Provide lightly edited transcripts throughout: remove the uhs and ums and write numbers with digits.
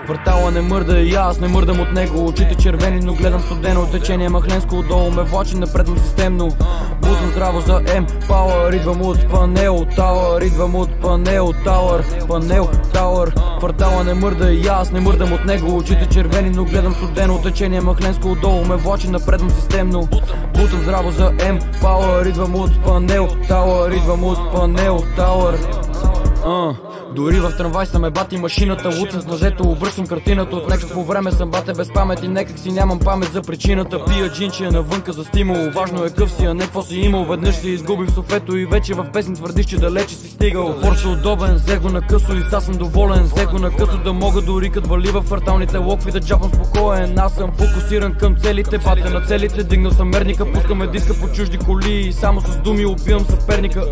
Квартала не мърда и аз не мърдам от него. Очите червени, но гледам студено течение. Махленско отдолу ме влачи напредно системно. Бутам здраво за Empower. Идвам от Панел Тауър. Идвам от Панел Тауър. Панел Тауър. Квартала не мърда и аз не мърдам от него. Очите червени, но гледам студено течение. Махленско отдолу ме влачи напредно системно. Бутам здраво за Empower. Идвам от Панел Тауър. Идвам от Панел Тауър. Дори в трамвай са ме бати машината. Луцен с мазето, обръщам картината. От някакво време съм бате без памет и некак си нямам памет за причината. Пия джинче навънка за стимул. Важно е къв си, а не какво си имал. Веднъж се изгубих в софето и вече в песни твърдиш, че далече си стигал. Форс е удобен, взех го на късо и са съм доволен. Взех го на късо да мога дори кът вали в кварталните локви да джапам спокоен. Аз съм фокусиран към целите, патя на целите. Дигнал съм мерника, пускаме диска по чужди коли и само с думи убивам съперника.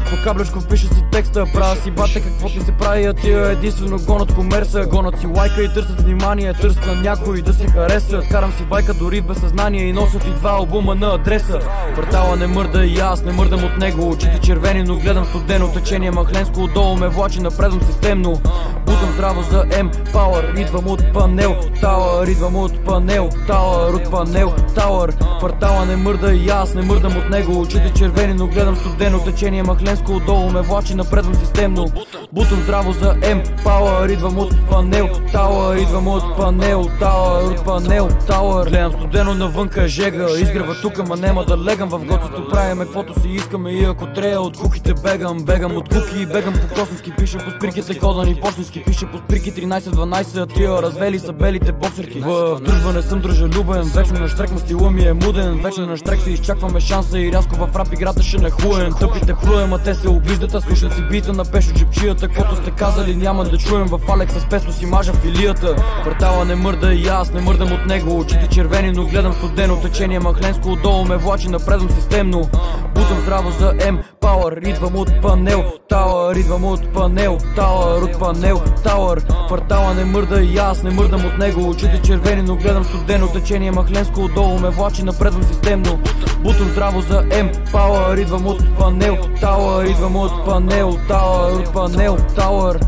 По каблешков пише си текста, правя си бате каквото ми се прави, а тия единствено гонат комерса. Гонат си лайка и търсят внимание, търсят на някой да се харесат. Карам си байка дори без съзнание и носят и два албума на адреса. Квартала не мърда и аз не мърдам от него. Очите червени, но гледам студено течение. Махленско отдолу ме влачи напредвам системно. Бутам здраво за Empower. Идвам от Панел Тауър. Идвам от Панел Тауър. От Панел Тауър. Квартала не мърда и аз не мърдам от него. Очите червени, но гледам студено течение. Махленско отдолу ме влачи напредвам системно. Бутам здраво за Empower. Идвам от Панел Тауър. Идвам от Панел Тауър. От Панел Тауър. Гледам студено навънка жега. Изгрева тука, ма нема да легам. В готвото правиме каквото си искаме и ако трябва от кухите бегам. Бегам от кухи, бегам по космински. Пише по спирките кода ни почтенски. Пише по спирки 13-12. Тия развели са белите боксерки. В дружба не съм дружелюбен. Вечно на штрек, ма стила ми е муден. Вечно на штрек се изчакваме шанса и рязко в рап играта ще нахуен. Тъпите плюем, а те се обиждат, а слушат си бита на пешо джипчията. Каквото сте казали няма да чуем. В Алекс с песто си мажа филията. Квартала не мърда и аз не мърдам от него. Очите червени, но гледам студено течение. Махленско отдолу ме влачи напредвам системно. Бутам здраво за Empower. Идвам от Панел Тауър. Идвам от Панел Тауър. От Панел Тауър. Квартала не мърда и аз не мърдам от него. Очите червени, но гледам студено течение. Махленско отдолу ме влачи напредвам системно. Бутам здраво за Empower. Идвам от Панел Тауър. Идвам от Панел Тауър. От Панел Тауър.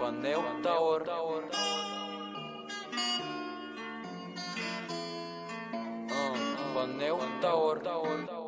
Панел Тауър. Панел Тауър.